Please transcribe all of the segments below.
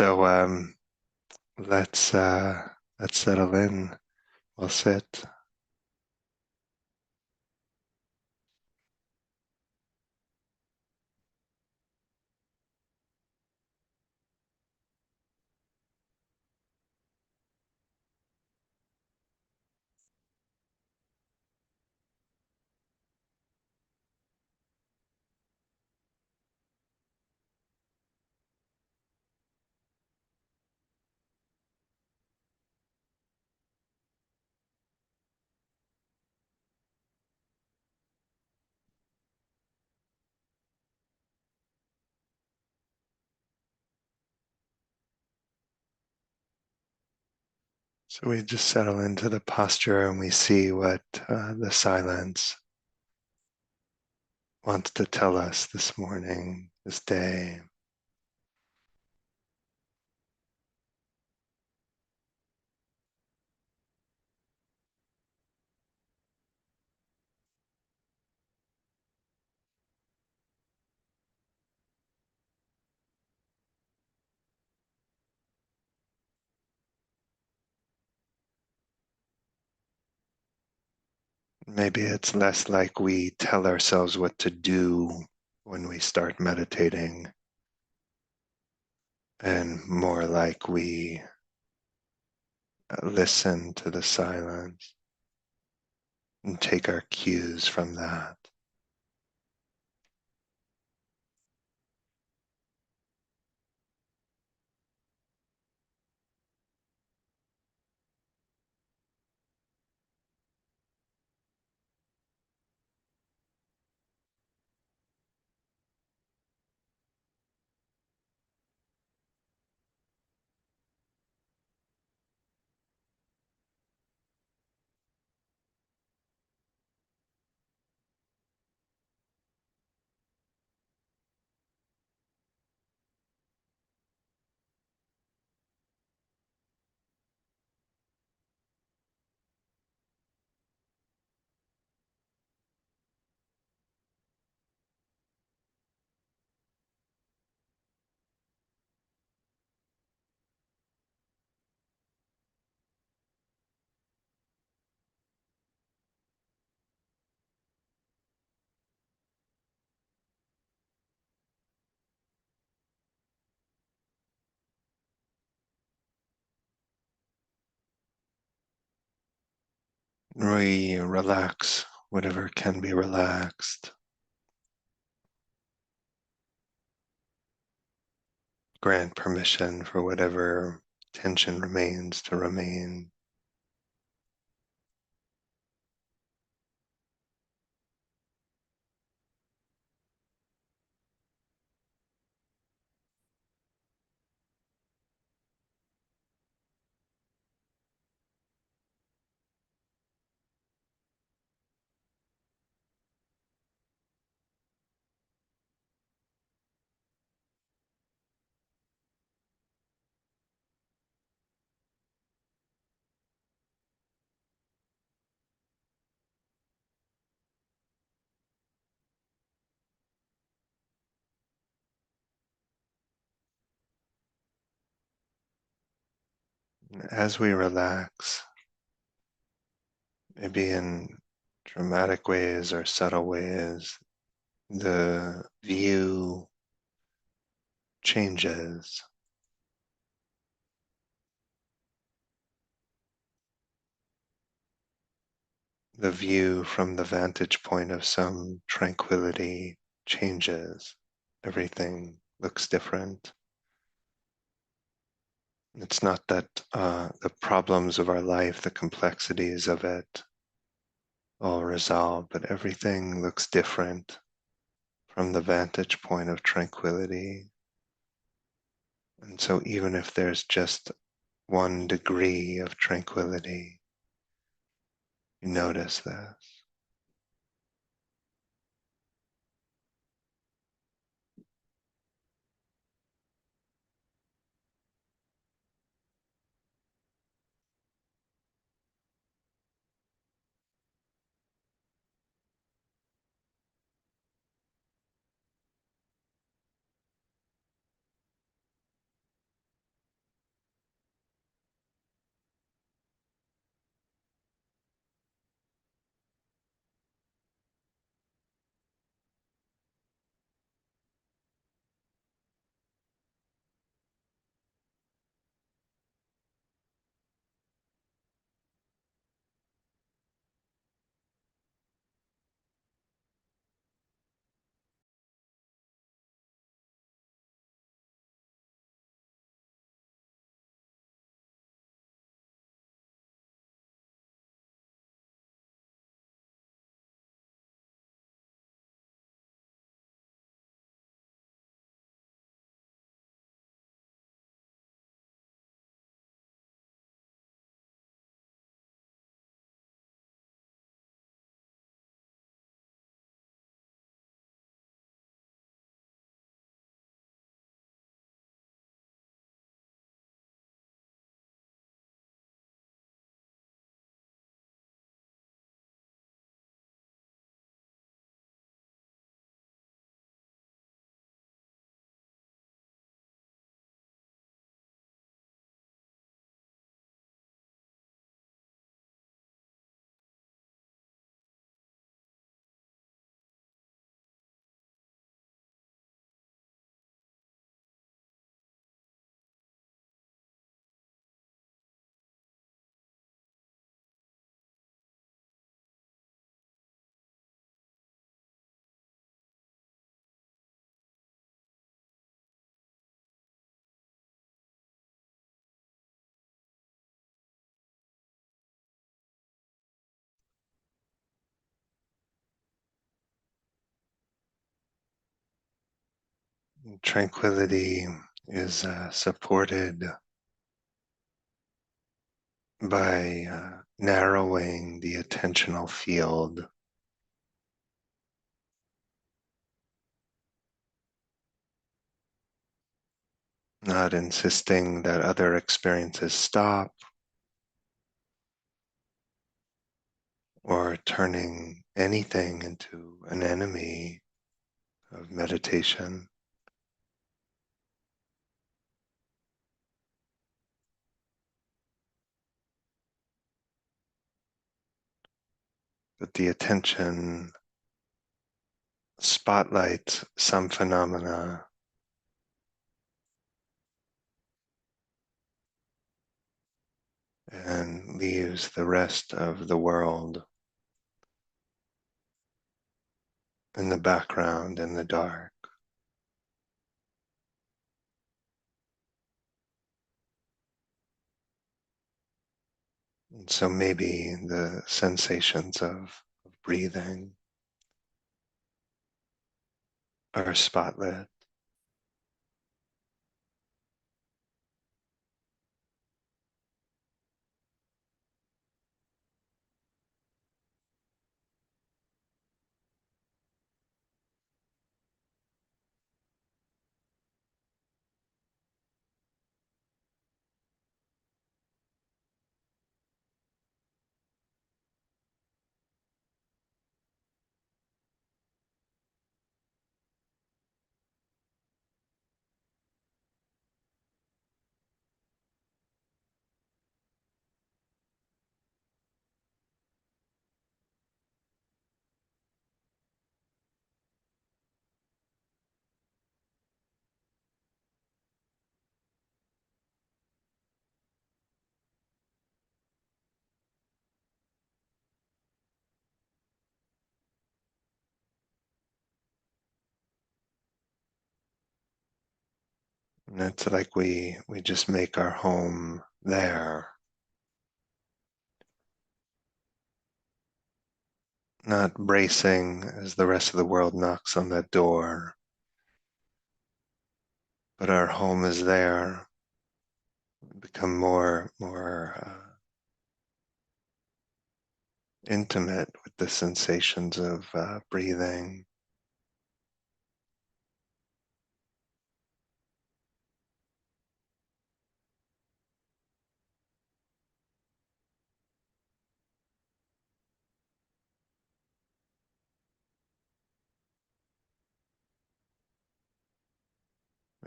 So let's uh, let's settle in. We'll sit. So we just settle into the posture and we see what the silence wants to tell us this morning, this day. Maybe it's less like we tell ourselves what to do when we start meditating, and more like we listen to the silence and take our cues from that. We relax whatever can be relaxed, grant permission for whatever tension remains to remain. As we relax, maybe in dramatic ways or subtle ways, the view changes. The view from the vantage point of some tranquility changes. Everything looks different. It's not that the problems of our life, the complexities of it, all resolved, but everything looks different from the vantage point of tranquility. And so even if there's just 1 degree of tranquility, you notice this. Tranquility is supported by narrowing the attentional field, not insisting that other experiences stop or turning anything into an enemy of meditation, but the attention spotlights some phenomena and leaves the rest of the world in the background in the dark. And so maybe the sensations of breathing are spotlit. And it's like we just make our home there, not bracing as the rest of the world knocks on that door, but our home is there. We become more intimate with the sensations of breathing.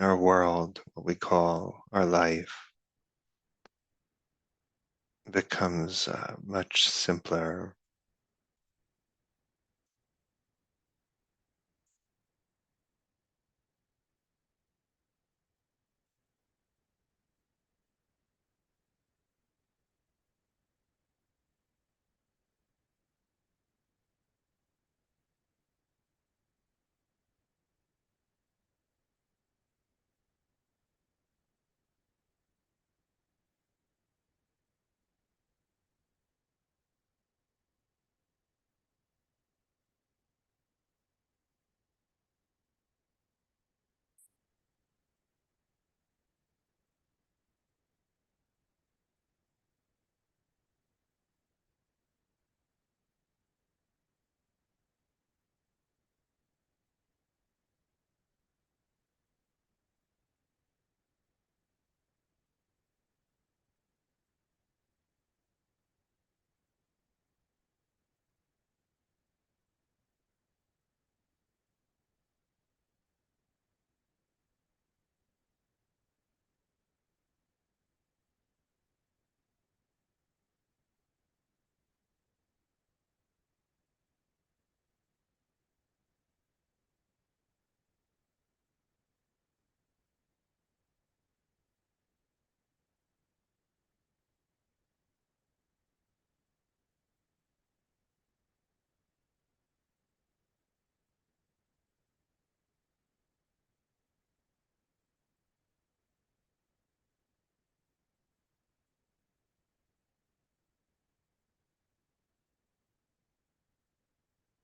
Our world, what we call our life, becomes much simpler.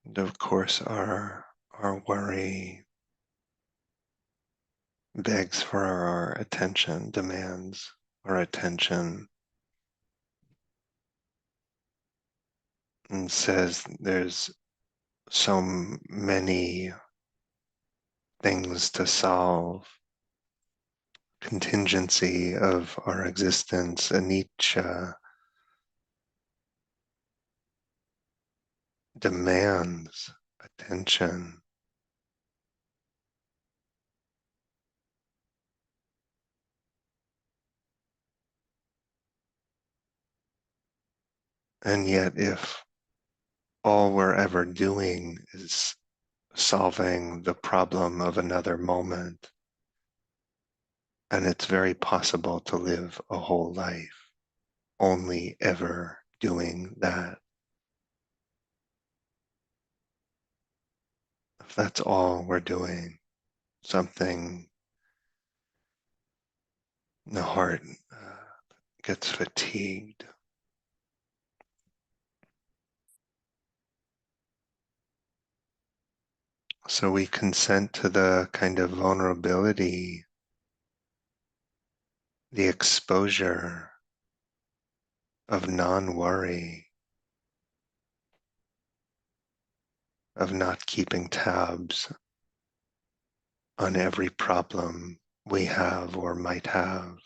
And of course, our worry begs for our attention, demands our attention, and says there's so many things to solve, contingency of our existence, anicca, demands attention. And yet, if all we're ever doing is solving the problem of another moment, and it's very possible to live a whole life only ever doing that. If that's all we're doing, something, the heart gets fatigued. So we consent to the kind of vulnerability, the exposure of non-worry, of not keeping tabs on every problem we have or might have.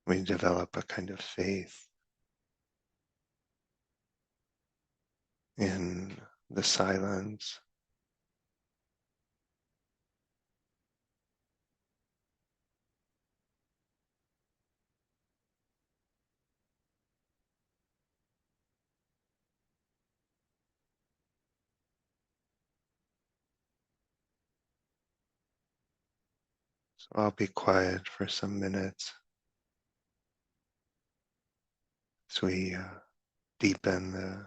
We develop a kind of faith in the silence. So I'll be quiet for some minutes as we deepen the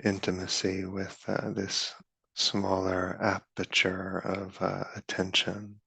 intimacy with this smaller aperture of attention.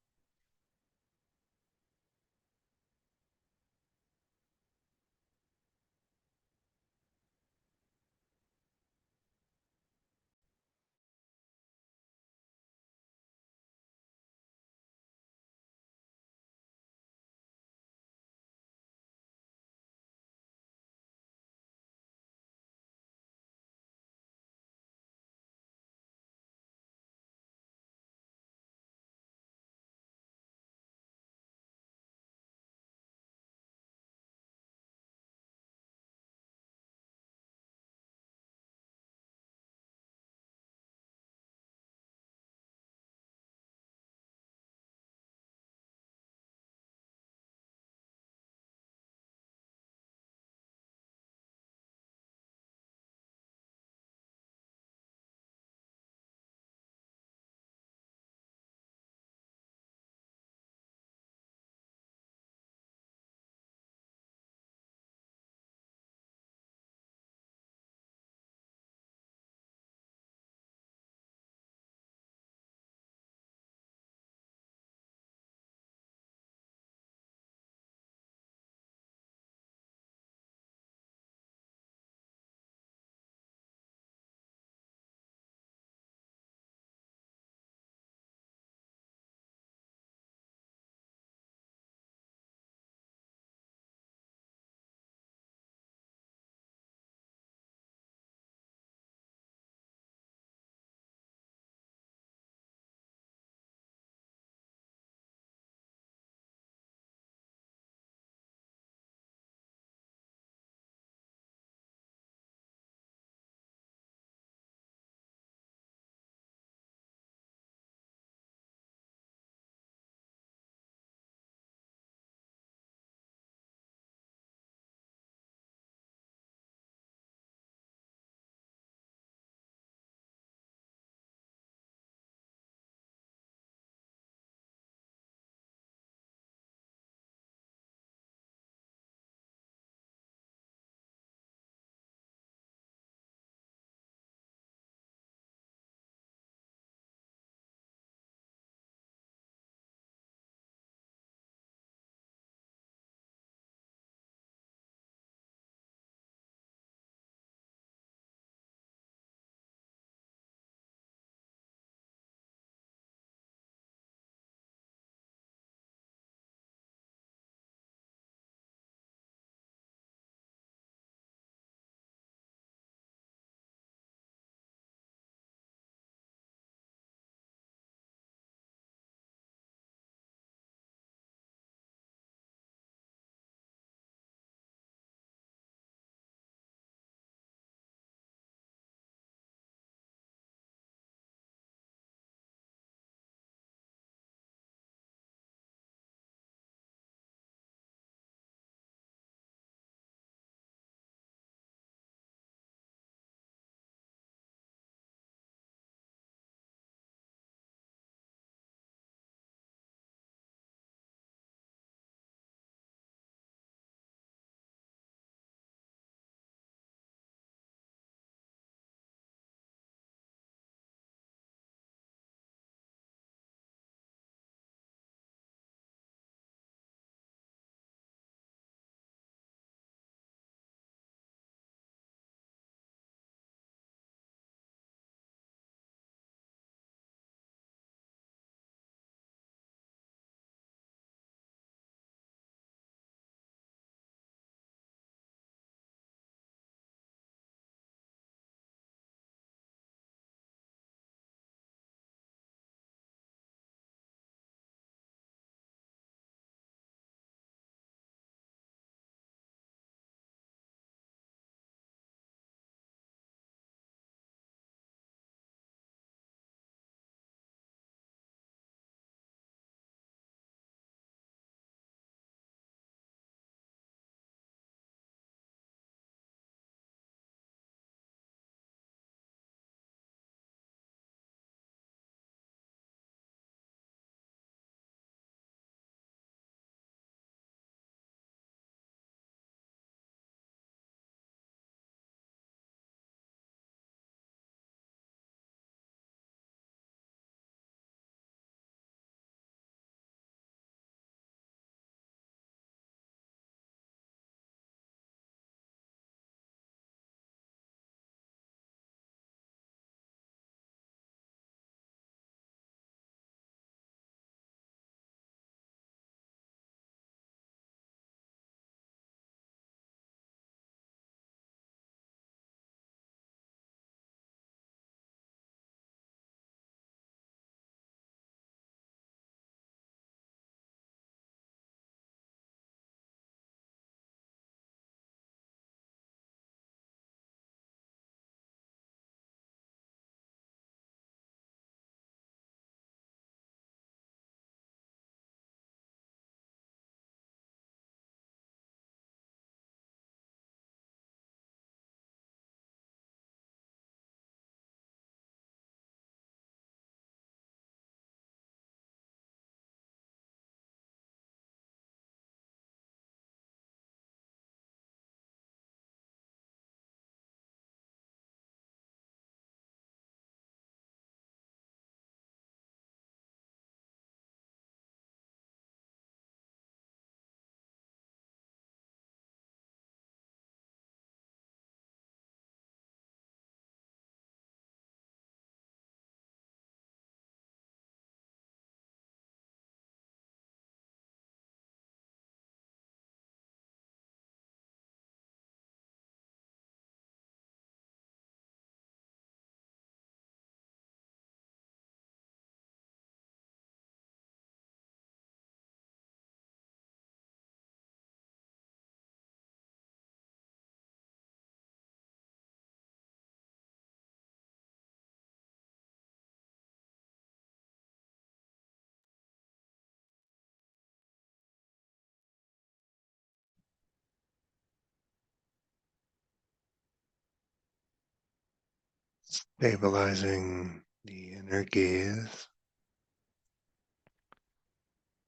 Stabilizing the inner gaze.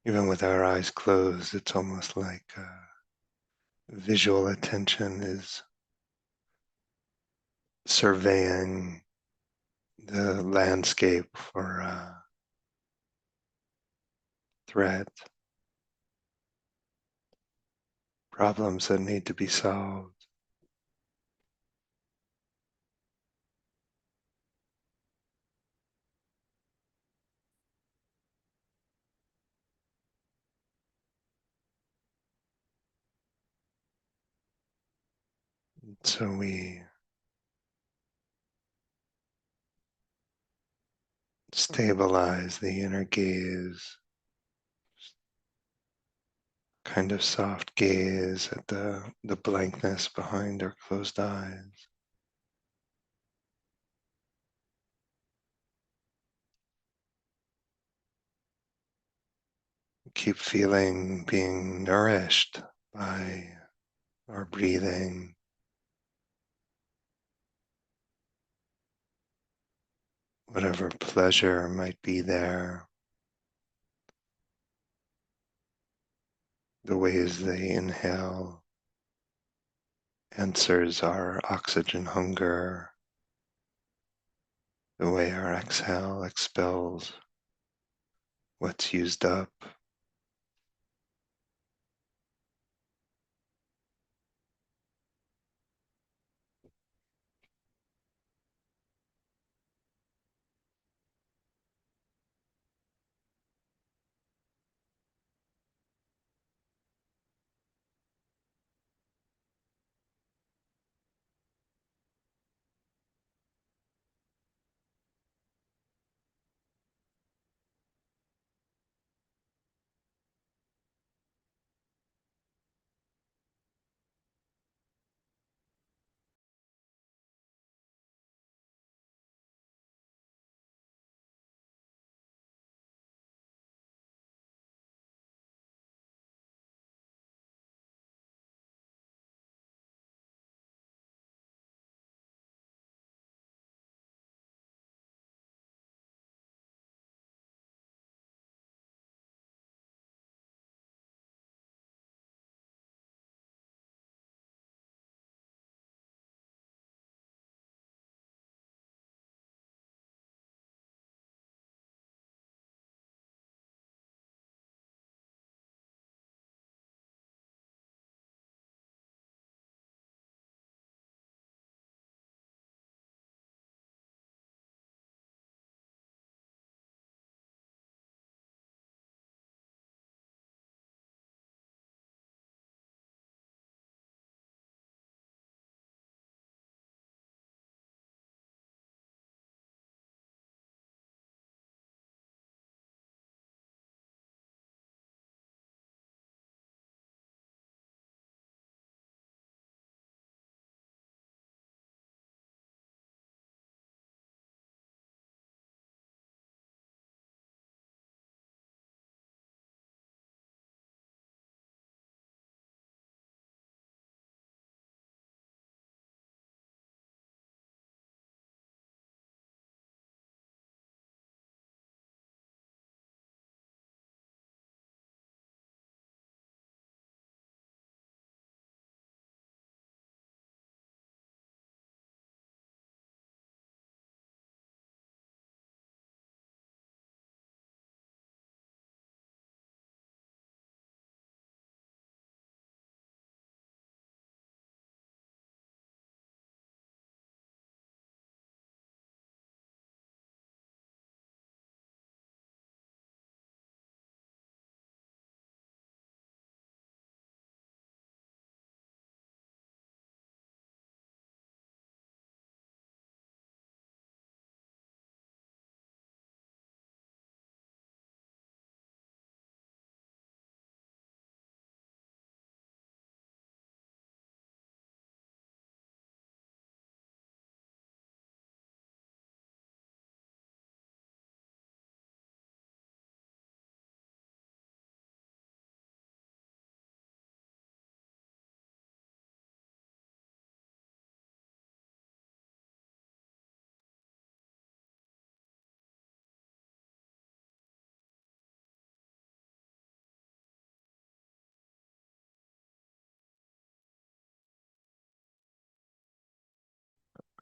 Even with our eyes closed, it's almost like visual attention is surveying the landscape for threat, problems that need to be solved. So we stabilize the inner gaze, kind of soft gaze at the blankness behind our closed eyes. Keep feeling being nourished by our breathing, whatever pleasure might be there, the ways they inhale answers our oxygen hunger, the way our exhale expels what's used up.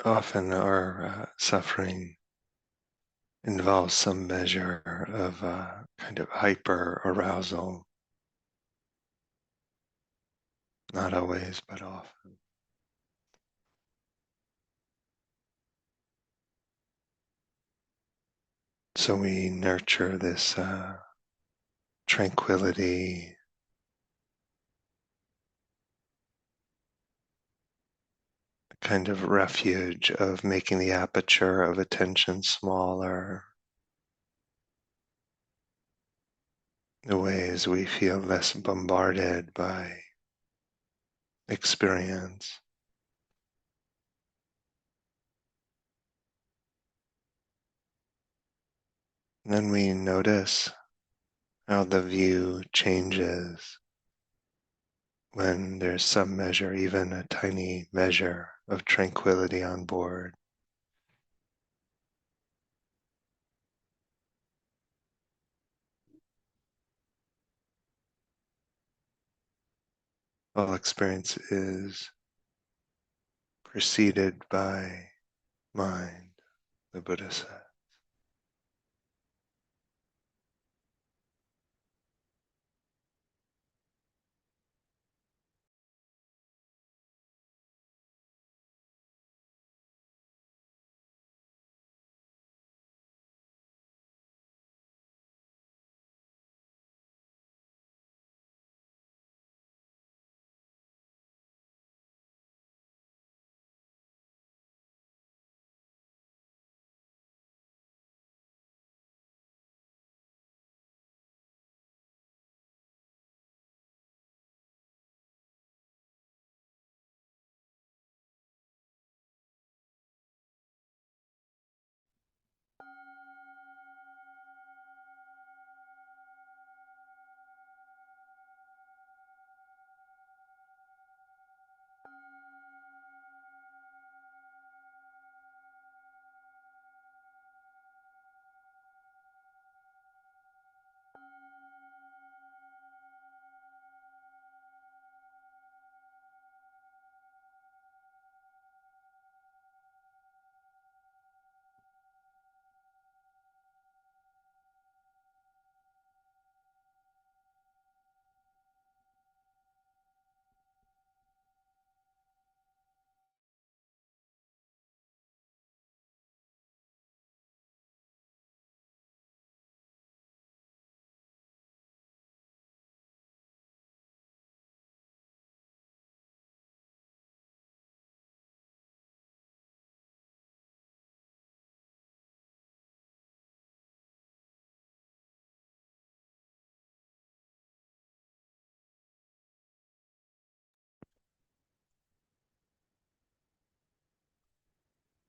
often our suffering involves some measure of kind of hyper arousal, not always, but often. So we nurture this tranquility, kind of refuge of making the aperture of attention smaller, the ways we feel less bombarded by experience. And then we notice how the view changes when there's some measure, even a tiny measure of tranquility on board. All experience is preceded by mind, the Buddha said.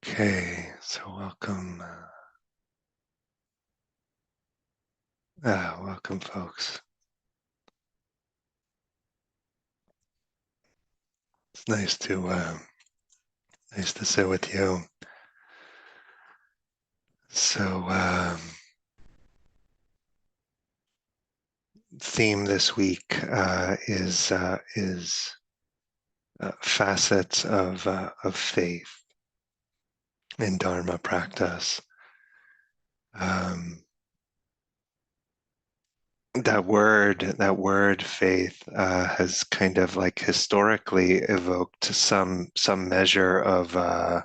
Okay, so welcome. Welcome, folks. It's nice to sit with you. So, theme this week is facets of faith in Dharma practice. Um, that word faith has kind of like historically evoked some measure of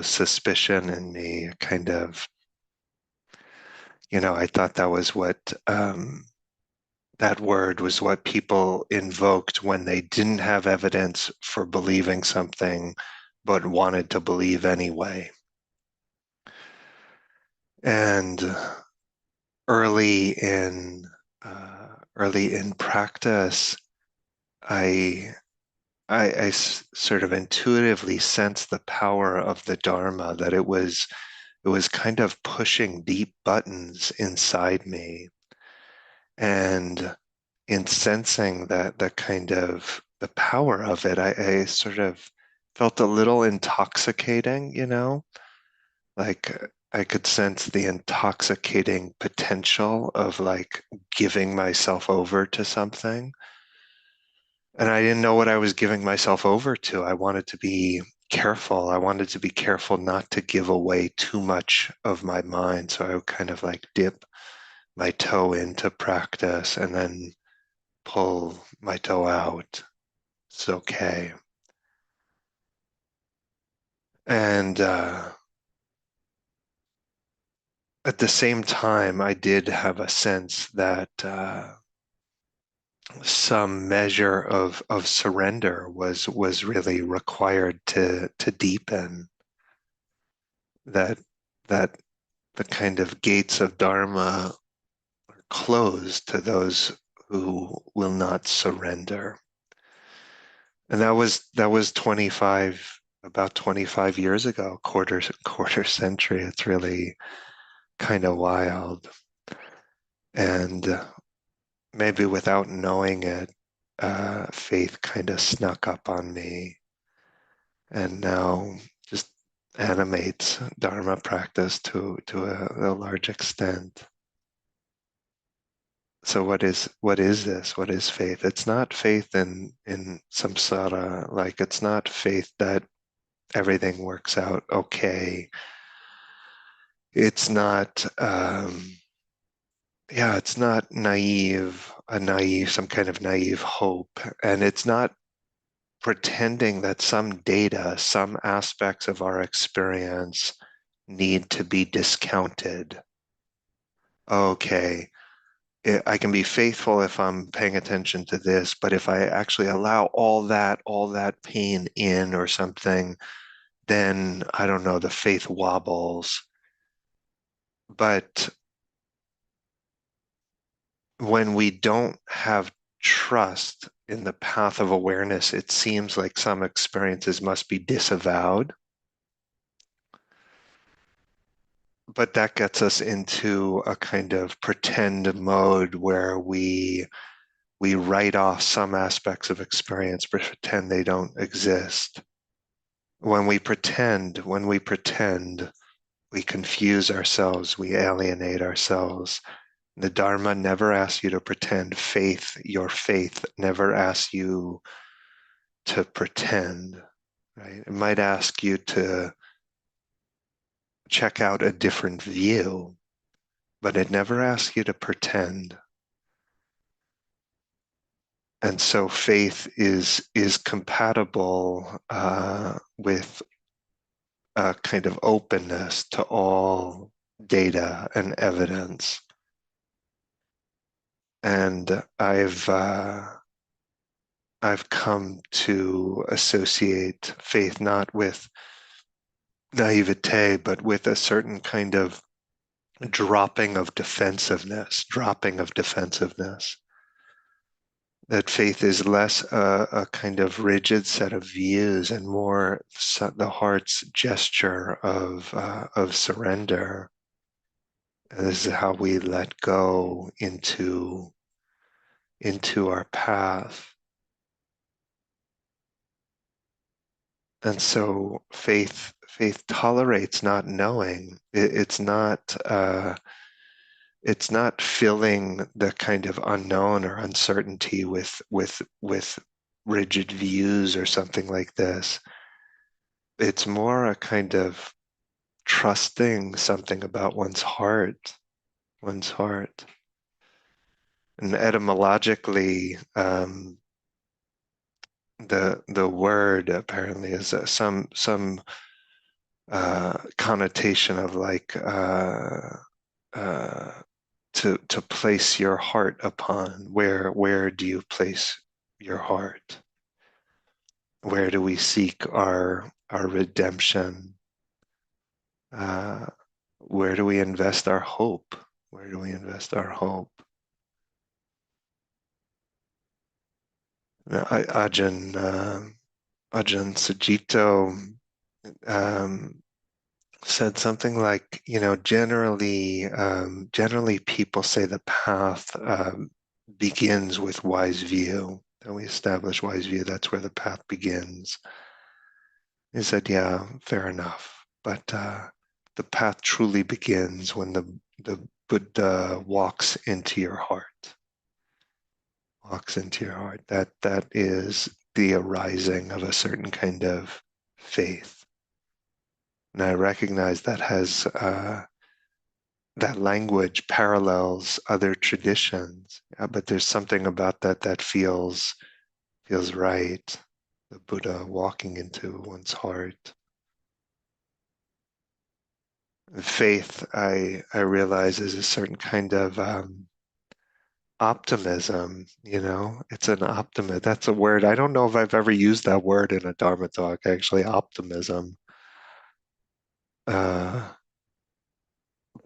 suspicion in me. Kind of, I thought that was what that word was what people invoked when they didn't have evidence for believing something, but wanted to believe anyway. And early in early in practice, I sort of intuitively sensed the power of the Dharma, that it was kind of pushing deep buttons inside me. And in sensing that the kind of the power of it, I sort of felt a little intoxicating, like I could sense the intoxicating potential of like giving myself over to something. And I didn't know what I was giving myself over to. I wanted to be careful. I wanted to be careful not to give away too much of my mind. So I would kind of like dip my toe into practice and then pull my toe out. It's okay. And at the same time, I did have a sense that some measure of surrender was really required to deepen that that the kind of gates of Dharma are closed to those who will not surrender. And that was 25 years ago, quarter century. It's really kind of wild. And maybe without knowing it, faith kind of snuck up on me and now just animates Dharma practice to a large extent. So what is this? What is faith? It's not faith in samsara, like it's not faith that everything works out okay. It's not it's not some kind of naive hope. And it's not pretending that some data, some aspects of our experience need to be discounted. Okay, I can be faithful if I'm paying attention to this, but if I actually allow all that pain in or something, then I don't know, the faith wobbles. But when we don't have trust in the path of awareness, it seems like some experiences must be disavowed. But that gets us into a kind of pretend mode where we write off some aspects of experience, pretend they don't exist. When we pretend, we confuse ourselves, we alienate ourselves. The Dharma never asks you to pretend. Your faith never asks you to pretend, right? It might ask you to check out a different view, but it never asks you to pretend. And so faith is compatible with a kind of openness to all data and evidence. And I've come to associate faith not with naivete, but with a certain kind of dropping of defensiveness. That faith is less a kind of rigid set of views and more the heart's gesture of surrender. And this is how we let go into our path. And so faith tolerates not knowing. It's not filling the kind of unknown or uncertainty with rigid views or something like this. It's more a kind of trusting something about one's heart. And etymologically, the word apparently is some connotation of like uh, to place your heart upon. Where do you place your heart? Where do we seek our redemption? Uh, where do we invest our hope? Where do we invest our hope? Ajahn Sujito said something like, generally people say the path begins with wise view. That we establish wise view, that's where the path begins. He said, yeah, fair enough. But the path truly begins when the Buddha walks into your heart. Walks into your heart. That is the arising of a certain kind of faith. And I recognize that has that language parallels other traditions, but there's something about that that feels right. The Buddha walking into one's heart. Faith, I realize, is a certain kind of optimism. It's an optimism. That's a word. I don't know if I've ever used that word in a Dharma talk, actually, optimism. Uh,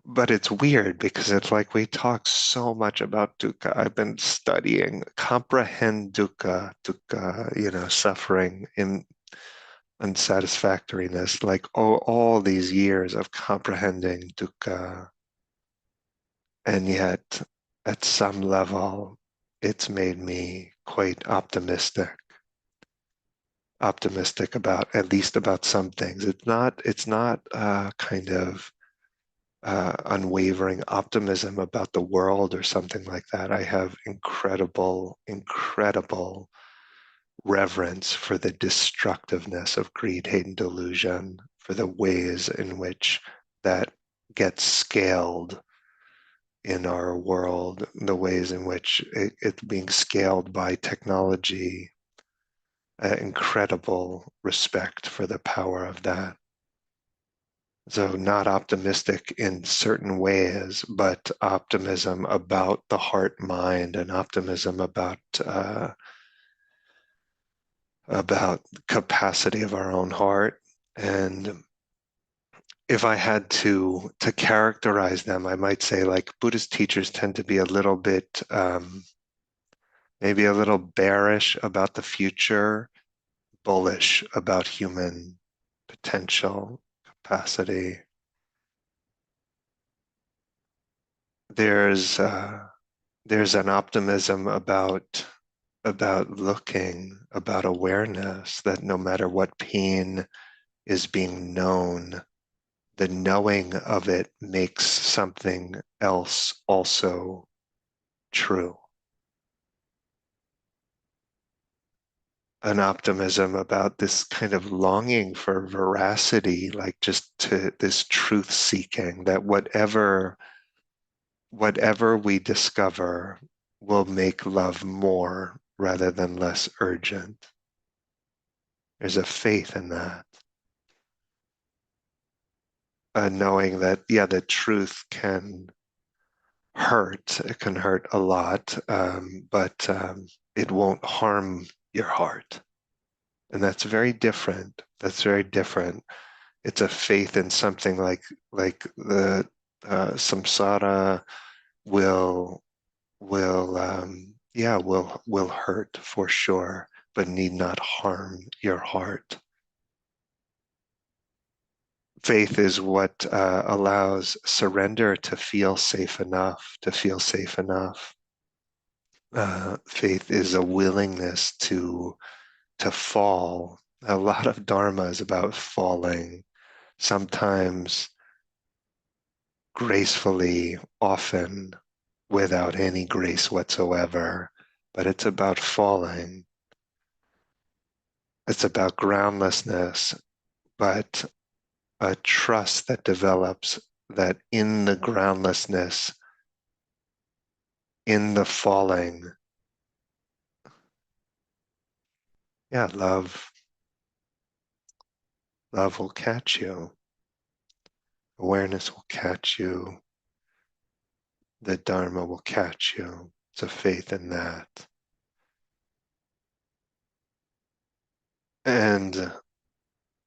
but it's weird because it's like we talk so much about dukkha. I've been studying, comprehend dukkha, suffering in unsatisfactoriness, like all these years of comprehending dukkha. And yet, at some level, it's made me quite optimistic about at least about some things. It's not kind of unwavering optimism about the world or something like that. I have incredible reverence for the destructiveness of greed, hate, and delusion, for the ways in which that gets scaled in our world, the ways in which it's being scaled by technology. Incredible respect for the power of that. So not optimistic in certain ways, but optimism about the heart mind and optimism about capacity of our own heart. And if I had to characterize them, I might say like Buddhist teachers tend to be a little bit maybe a little bearish about the future, bullish about human potential, capacity. There's there's an optimism about looking, about awareness, that no matter what pain is being known, the knowing of it makes something else also true. An optimism about this kind of longing for veracity, like just to this truth seeking, that whatever we discover will make love more rather than less urgent. There's a faith in that. Knowing that, yeah, the truth can hurt. It can hurt a lot, but it won't harm your heart. And that's very different. That's very different. It's a faith in something like the samsara will will hurt for sure, but need not harm your heart. Faith is what allows surrender to feel safe enough, faith is a willingness to fall. A lot of Dharma is about falling, sometimes gracefully, often without any grace whatsoever, but it's about falling. It's about groundlessness, but a trust that develops that in the groundlessness, in the falling, yeah, love will catch you. Awareness will catch you. The Dharma will catch you. It's a faith in that. And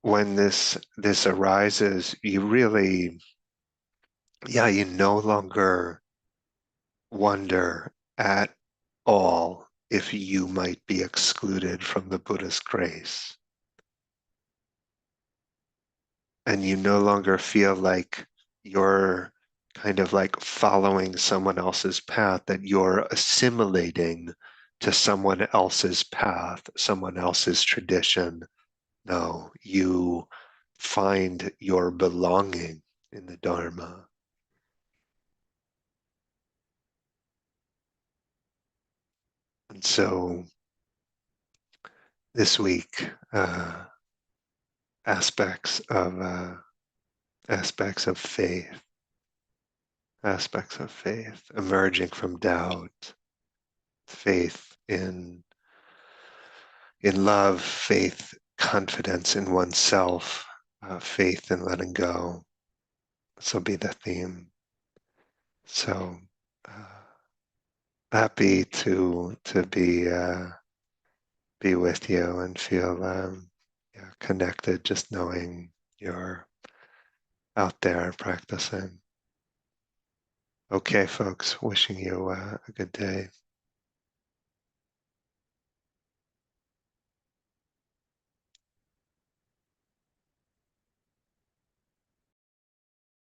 when this arises, you really, yeah, you no longer wonder at all if you might be excluded from the Buddha's grace. And you no longer feel like you're kind of like following someone else's path, that you're assimilating to someone else's path, someone else's tradition. No, you find your belonging in the Dharma. And so this week, aspects of faith, emerging from doubt, faith in love, faith, confidence in oneself, faith in letting go. This will be the theme. So happy to be with you and feel yeah, connected, just knowing you're out there practicing. Okay, folks, wishing you a good day.